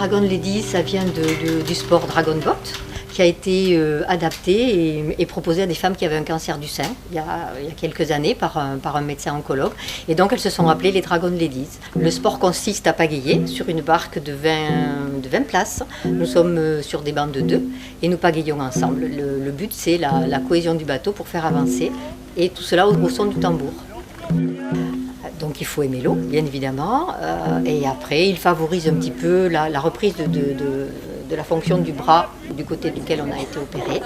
Dragon Lady, ça vient du sport Dragon Boat, qui a été adapté et proposé à des femmes qui avaient un cancer du sein il y a quelques années par un médecin oncologue. Et donc elles se sont appelées les Dragon Ladies. Le sport consiste à pagayer sur une barque de 20 places. Nous sommes sur des bancs de 2 et nous pagayons ensemble. Le but, c'est la cohésion du bateau pour faire avancer, et tout cela au son du tambour. Donc il faut aimer l'eau, bien évidemment, et après il favorise un petit peu la reprise de la fonction du bras du côté duquel on a été opéré.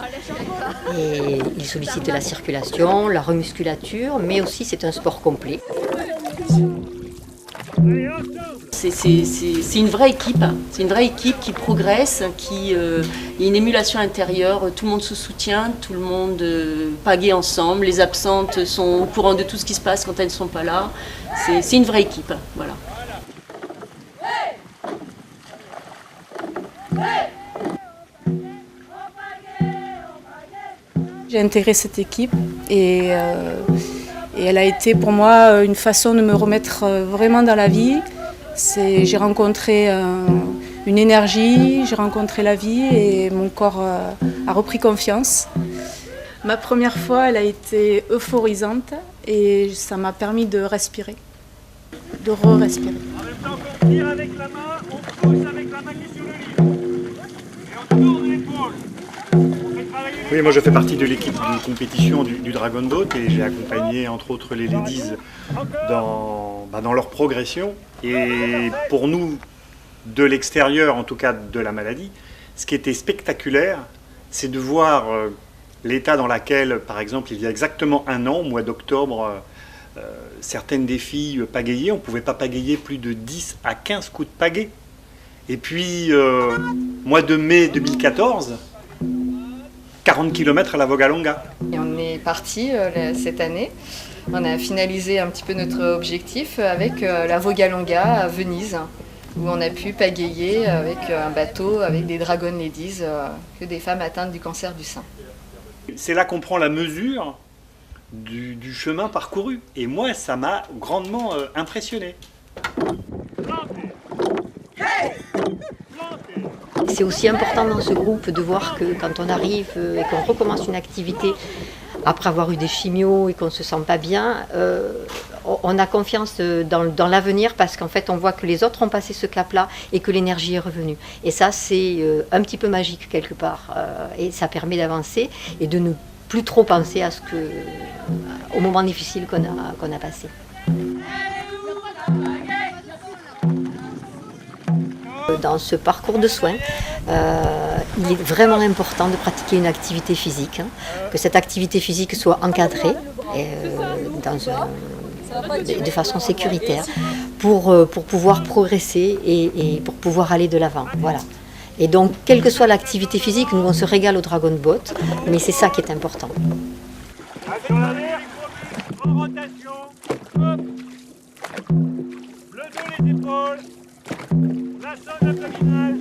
Et il sollicite la circulation, la remusculature, mais aussi c'est un sport complet. C'est une vraie équipe qui progresse, il y a une émulation intérieure, tout le monde se soutient, tout le monde pagaie ensemble, les absentes sont au courant de tout ce qui se passe quand elles ne sont pas là. C'est une vraie équipe, voilà. J'ai intégré cette équipe et elle a été pour moi une façon de me remettre vraiment dans la vie. J'ai rencontré une énergie, j'ai rencontré la vie et mon corps a repris confiance. Ma première fois, elle a été euphorisante et ça m'a permis de respirer, de re-respirer. En même temps qu'on tire avec la main, on pousse avec la main qui est sur le livre. Et on tourne l'épaule. Oui, moi je fais partie de l'équipe de compétition du Dragon Boat et j'ai accompagné entre autres les ladies dans leur progression. Et pour nous, de l'extérieur, en tout cas de la maladie, ce qui était spectaculaire, c'est de voir l'état dans lequel, par exemple, il y a exactement un an, au mois d'octobre, certaines des filles pagayaient. On ne pouvait pas pagayer plus de 10 à 15 coups de pagaie. Et puis, mois de mai 2014, 40 km à la Vogalonga. Et on est parti cette année. On a finalisé un petit peu notre objectif avec la Vogalonga à Venise, où on a pu pagayer avec un bateau avec des Dragon Ladies, que des femmes atteintes du cancer du sein. C'est là qu'on prend la mesure du chemin parcouru. Et moi, ça m'a grandement impressionné. C'est aussi important dans ce groupe de voir que quand on arrive et qu'on recommence une activité après avoir eu des chimios et qu'on ne se sent pas bien, on a confiance dans l'avenir parce qu'en fait on voit que les autres ont passé ce cap-là et que l'énergie est revenue. Et ça c'est un petit peu magique quelque part et ça permet d'avancer et de ne plus trop penser au moment difficile qu'on a passé. Dans ce parcours de soins, il est vraiment important de pratiquer une activité physique, que cette activité physique soit encadrée de façon sécuritaire pour pouvoir progresser et pour pouvoir aller de l'avant. Voilà. Et donc, quelle que soit l'activité physique, nous on se régale au Dragon Boat, mais c'est ça qui est important. Sur la mer, en rotation, hop. Le dos, les épaules. La zone abdominale.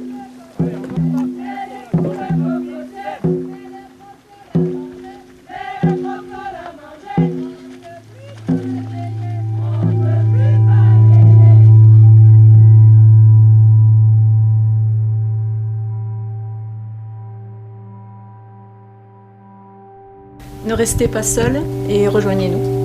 Ne restez pas seuls et rejoignez-nous.